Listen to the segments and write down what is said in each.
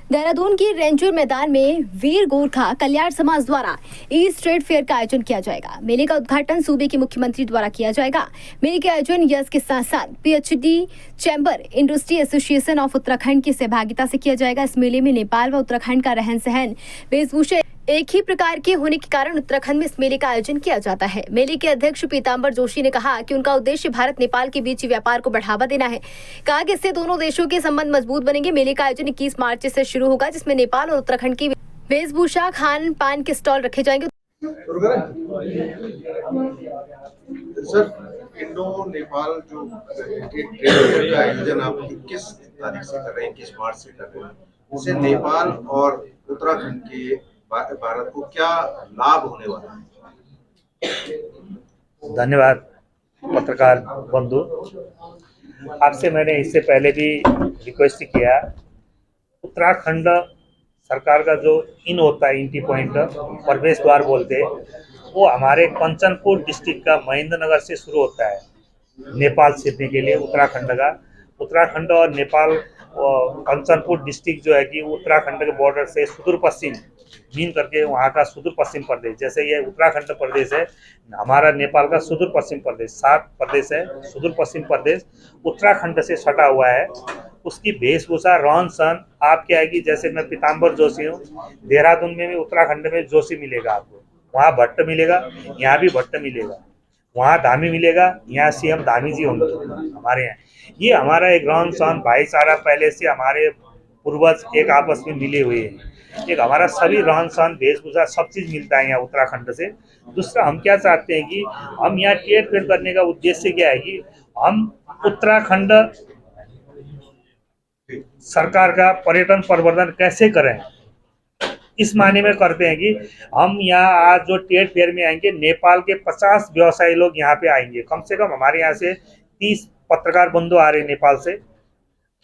देहरादून की रेंजर मैदान में वीर गोरखा कल्याण समाज द्वारा ईस्ट ट्रेड फेयर का आयोजन किया जाएगा। मेले का उद्घाटन सूबे के मुख्यमंत्री द्वारा किया जाएगा। मेले के आयोजन यस के साथ साथ PhD chamber industry association of Uttarakhand की सहभागिता से किया जाएगा। इस मेले में नेपाल व उत्तराखंड का रहन सहन वेशभूषा एक ही प्रकार के होने के कारण उत्तराखंड में इस मेले का आयोजन किया जाता है। मेले के अध्यक्ष पीताम्बर जोशी ने कहा कि उनका उद्देश्य भारत नेपाल के बीच व्यापार को बढ़ावा देना है। कहा कि इससे दोनों देशों के संबंध मजबूत बनेंगे। मेले का आयोजन 21 मार्च से शुरू होगा, जिसमें नेपाल और उत्तराखंड की वेशभूषा, खान पान के स्टॉल रखे जाएंगे। सर, इंडो नेपाल जो ट्रेड फेयर का आयोजन आप 21 तारीख से कर रहे हैं, 21 मार्च से कर रहे हैं, इससे नेपाल और उत्तराखंड के भारत को क्या लाभ होने वाला है? धन्यवाद पत्रकार बंधु। आपसे मैंने इससे पहले भी रिक्वेस्ट किया, उत्तराखंड सरकार का जो इन होता है इंटी पॉइंट प्रवेश द्वार बोलते हैं, वो हमारे कंचनपुर डिस्ट्रिक्ट का महेंद्रनगर से शुरू होता है नेपाल सीखने के लिए। उत्तराखंड और नेपाल कंचनपुर डिस्ट्रिक्ट जो है कि उत्तराखंड के बॉर्डर से सुदूर पश्चिम मीन करके वहाँ का सुदूर पश्चिम प्रदेश, जैसे ये उत्तराखंड प्रदेश है, हमारा नेपाल का सुदूर पश्चिम प्रदेश 7 प्रदेश है। सुदूर पश्चिम प्रदेश उत्तराखंड से सटा हुआ है। उसकी वेशभूषा, रहन सहन आप क्या है कि जैसे मैं पीताम्बर जोशी हूँ, देहरादून में भी उत्तराखंड में जोशी मिलेगा आपको, वहाँ भट्ट मिलेगा, यहाँ भी भट्ट मिलेगा, वहाँ धामी मिलेगा, यहाँ सीएम धामी जी होंगे हमारे यहाँ। ये हमारा एक रहन सहन भाईचारा पहले से हमारे पूर्वज एक आपस में मिले हुए हैं। एक हमारा सभी रहन सहन वेशभूषा सब चीज़ मिलता है यहाँ उत्तराखंड से। दूसरा, हम क्या चाहते हैं कि हम यहाँ ट्रेड फेयर करने का उद्देश्य क्या है कि हम उत्तराखंड सरकार का पर्यटन प्रवर्धन कैसे करें, इस मायने में करते हैं कि हम यहाँ आज जो ट्रेड फेयर में आएंगे, नेपाल के 50 व्यवसायी लोग यहाँ पे आएंगे। कम से कम हमारे यहाँ से 30 पत्रकार बंधु आ रहे हैं नेपाल से,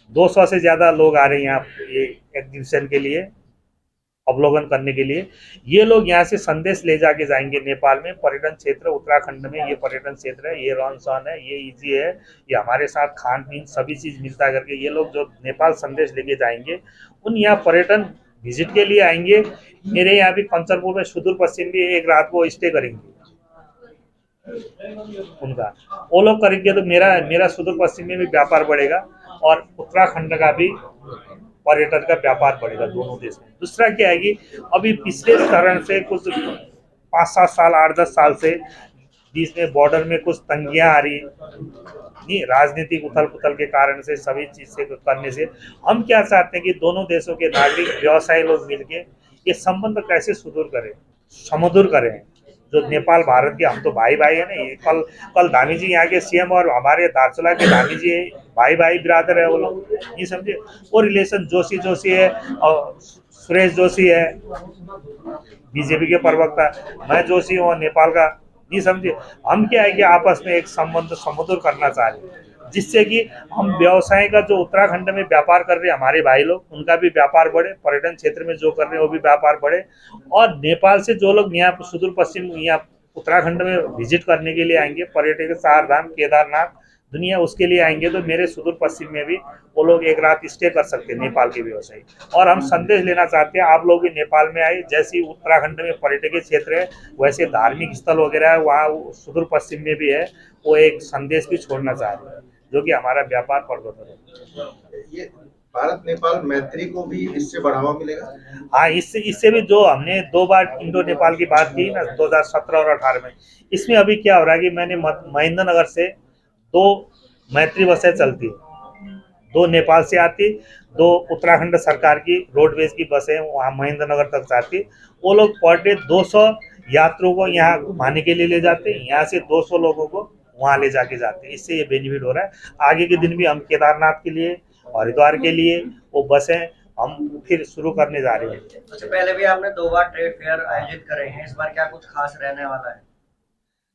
200 से ज़्यादा लोग आ रहे हैं यहाँ ये एग्जीबिशन के लिए अवलोकन करने के लिए। ये लोग यहाँ से संदेश ले जाके जाएंगे नेपाल में। पर्यटन क्षेत्र उत्तराखंड में ये पर्यटन क्षेत्र है, ये रहन सहन है, ये इजी है, ये हमारे साथ खान पीन सभी चीज़ मिलता है करके ये लोग जो नेपाल संदेश लेके जाएंगे, उन यहाँ पर्यटन विजिट के लिए आएंगे। मेरे यहाँ भी कंचनपुर में सुदूर पश्चिम भी एक रात को स्टे करेंगे उनका, वो लोग करेंगे तो मेरा सुदूर पश्चिम में भी व्यापार बढ़ेगा और उत्तराखंड का भी पर्यटन का व्यापार बढ़ेगा दोनों देश में। दूसरा क्या है कि अभी पिछले चरण से कुछ 5-7 साल 8-10 साल से बीच में बॉर्डर में कुछ तंगियां आ रही नहीं, राजनीतिक उथल पुथल के कारण से सभी चीज से करने से हम क्या चाहते हैं कि दोनों देशों के नागरिक व्यवसायी लोग मिलके ये संबंध कैसे सुमधुर करें। जो नेपाल भारत के हम तो भाई भाई है ना। कल धामी जी यहाँ के सीएम और हमारे दार्चुला के धामी जी भाई भाई बिरादर है वो लोग, ये समझे। वो रिलेशन जोशी है और सुरेश जोशी है बीजेपी के प्रवक्ता, मैं जोशी हूँ नेपाल का, ये समझे। हम क्या है कि आपस में एक संबंध सुमधुर करना चाह रहे हैं, जिससे कि हम व्यवसाय का जो उत्तराखंड में व्यापार कर रहे हैं हमारे भाई लोग, उनका भी व्यापार बढ़े, पर्यटन क्षेत्र में जो कर रहे हैं वो भी व्यापार बढ़े। और नेपाल से जो लोग यहाँ सुदूर पश्चिम यहाँ उत्तराखंड में विजिट करने के लिए आएंगे, पर्यटक 4 धाम केदारनाथ दुनिया उसके लिए आएंगे, तो मेरे सुदूर पश्चिम में भी वो लोग एक रात स्टे कर सकते हैं नेपाल के व्यवसायी। और हम संदेश लेना चाहते हैं, आप लोग भी नेपाल में आए। जैसे उत्तराखंड में पर्यटकीय क्षेत्र है, वैसे धार्मिक स्थल वगैरह है, वहाँ सुदूर पश्चिम में भी है। वो एक संदेश भी छोड़ना चाह रहे हैं जो कि हमारा व्यापार प्रवर्धन है। ये भारत नेपाल मैत्री को भी इससे बढ़ावा मिलेगा। हाँ, इससे भी जो हमने 2 बार इंडो नेपाल की बात की ना 2017 और 18 में, इसमें अभी क्या हो रहा है कि मैंने महेंद्रनगर से 2 मैत्री बसें चलती है, 2 नेपाल से आती, 2 उत्तराखंड सरकार की रोडवेज की बसें वहाँ महेंद्रनगर तक जाती। वो लोग पर डे 200 यात्रियों को यहाँ घुमाने के लिए ले जाते हैं, यहाँ से 200 लोगों को वहाँ ले जाके जाते हैं। इससे ये बेनिफिट हो रहा है। आगे के दिन भी हम केदारनाथ के लिए, हरिद्वार के लिए वो बसें हम फिर शुरू करने जा रहे हैं। अच्छा, पहले भी आपने 2 बार ट्रेड फेयर आयोजित करे हैं, इस बार क्या कुछ खास रहने वाला है?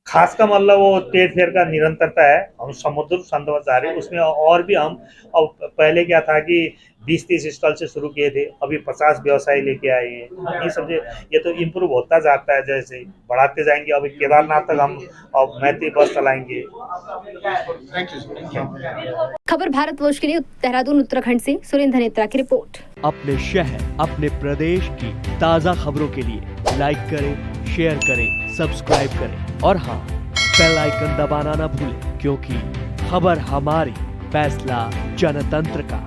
खास का मतलब वो ट्रेड फेयर का निरंतरता है। हम समुद्र संदर्भ जा रहे हैं उसमें, और भी हम अब पहले क्या था कि 20-30 स्टॉल से शुरू किए थे, अभी 50 व्यवसायी लेके आए हैं। ये समझे, ये तो इम्प्रूव होता जाता है, जैसे बढ़ाते जाएंगे। अभी केदारनाथ तक हम अब मैत्री बस चलाएंगे। Thank you. खबर भारतवर्ष के लिए देहरादून उत्तराखंड से सुरेंद्र नेत्रा की रिपोर्ट। अपने शहर, अपने प्रदेश की ताज़ा खबरों के लिए लाइक करें, शेयर करें, सब्सक्राइब करें और हाँ, बेल आइकन दबाना ना भूलें, क्योंकि खबर हमारी, फैसला जनतंत्र का।